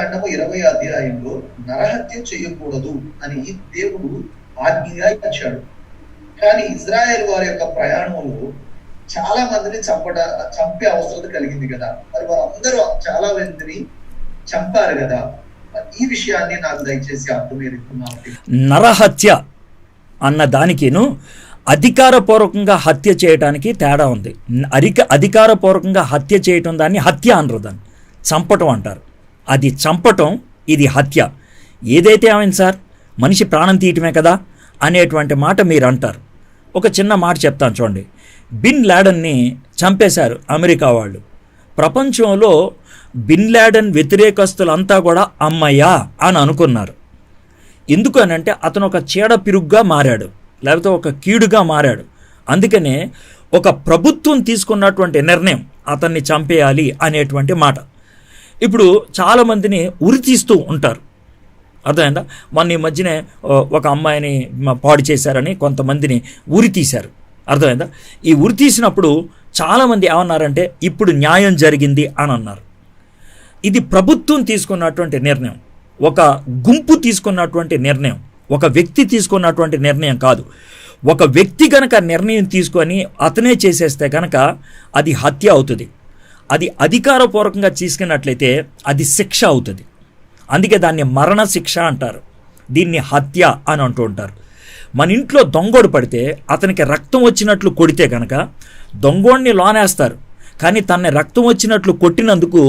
కాండము 20 అధ్యాయంలో నరహత్య చేయకూడదు అని దేవుడు ఆజ్ఞగా ఇచ్చాడు. కానీ ఇజ్రాయెల్ వారి యొక్క ప్రయాణంలో చాలా మందిని చంపే అవసరం కలిగింది కదా. మరి వారందరూ చాలా మందిని చంపారు కదా. ఈ విషయాన్ని నాకు దయచేసి అర్థమేరుకున్నాను. నరహత్య అన్న దానికిను అధికారపూర్వకంగా హత్య చేయడానికి తేడా ఉంది. అధికారపూర్వకంగా హత్య చేయటం దాన్ని హత్య అనరు, దాన్ని చంపటం అంటారు. అది చంపటం, ఇది హత్య. ఏదైతే ఏమైంది సార్, మనిషి ప్రాణం తీయటమే కదా అనేటువంటి మాట మీరు అంటారు. ఒక చిన్న మాట చెప్తాను చూడండి. బిన్ లాడన్ని చంపేశారు అమెరికా వాళ్ళు. ప్రపంచంలో బిన్ లాడన్ వ్యతిరేకస్తులంతా కూడా అమ్మయ్యా అని అనుకున్నారు. ఎందుకు అని అంటే అతను ఒక చీడ పిరుగ్గా మారాడు, లేకపోతే ఒక కీడుగా మారాడు. అందుకనే ఒక ప్రభుత్వం తీసుకున్నటువంటి నిర్ణయం అతన్ని చంపేయాలి అనేటువంటి మాట. ఇప్పుడు చాలామందిని ఉరితీస్తూ ఉంటారు, అర్థమైందా? మొన్న ఈ మధ్యనే ఒక అమ్మాయిని పాడు చేశారని కొంతమందిని ఉరి తీశారు, అర్థమైందా? ఈ ఉరి తీసినప్పుడు చాలామంది ఏమన్నారంటే ఇప్పుడు న్యాయం జరిగింది అని అన్నారు. ఇది ప్రభుత్వం తీసుకున్నటువంటి నిర్ణయం, ఒక గుంపు తీసుకున్నటువంటి నిర్ణయం, ఒక వ్యక్తి తీసుకున్నటువంటి నిర్ణయం కాదు. ఒక వ్యక్తి కనుక నిర్ణయం తీసుకొని అతనే చేసేస్తే కనుక అది హత్య అవుతుంది. అది అధికారపూర్వకంగా తీసుకున్నట్లయితే అది శిక్ష అవుతుంది. అందుకే దాన్ని మరణ శిక్ష అంటారు, దీన్ని హత్య అని అంటూ ఉంటారు. మన ఇంట్లో దొంగోడు పడితే అతనికి రక్తం వచ్చినట్లు కొడితే కనుక దొంగోడిని లోనేస్తారు, కానీ తనని రక్తం వచ్చినట్లు కొట్టినందుకు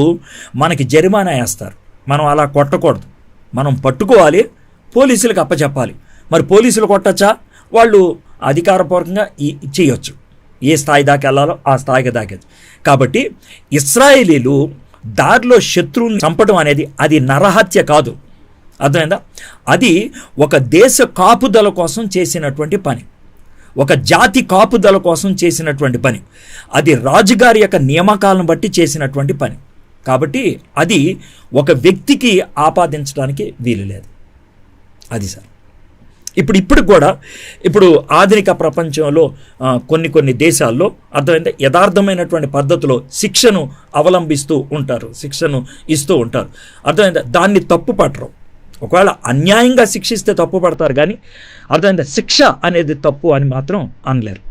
మనకి జరిమానా వేస్తారు. మనం అలా కొట్టకూడదు, మనం పట్టుకోవాలి, పోలీసులకు అప్పచెప్పాలి. మరి పోలీసులు కొట్టచ్చా? వాళ్ళు అధికారపూర్వకంగా చేయొచ్చు, ఏ స్థాయి దాకా వెళ్ళాలో ఆ స్థాయికి దాకేది. కాబట్టి ఇశ్రాయేలీలు దారిలో శత్రువుని చంపడం అనేది అది నరహత్య కాదు, అర్థమైందా? అది ఒక దేశ కాపుదల కోసం చేసినటువంటి పని, ఒక జాతి కాపుదల కోసం చేసినటువంటి పని, అది రాజుగారి యొక్క నియామకాలను బట్టి చేసినటువంటి పని. కాబట్టి అది ఒక వ్యక్తికి ఆపాదించడానికి వీలు లేదు. అది సార్. ఇప్పుడు కూడా ఇప్పుడు ఆధునిక ప్రపంచంలో కొన్ని దేశాల్లో అర్థమైంది యథార్థమైనటువంటి పద్ధతిలో శిక్షను అవలంబిస్తూ ఉంటారు, శిక్షను ఇస్తూ ఉంటారు, అర్థమైందా? దాన్ని తప్పు పట్టరు. ఒకవేళ అన్యాయంగా శిక్షిస్తే తప్పు పడతారు, కానీ అర్థమైందా శిక్ష అనేది తప్పు అని మాత్రం అనలేరు.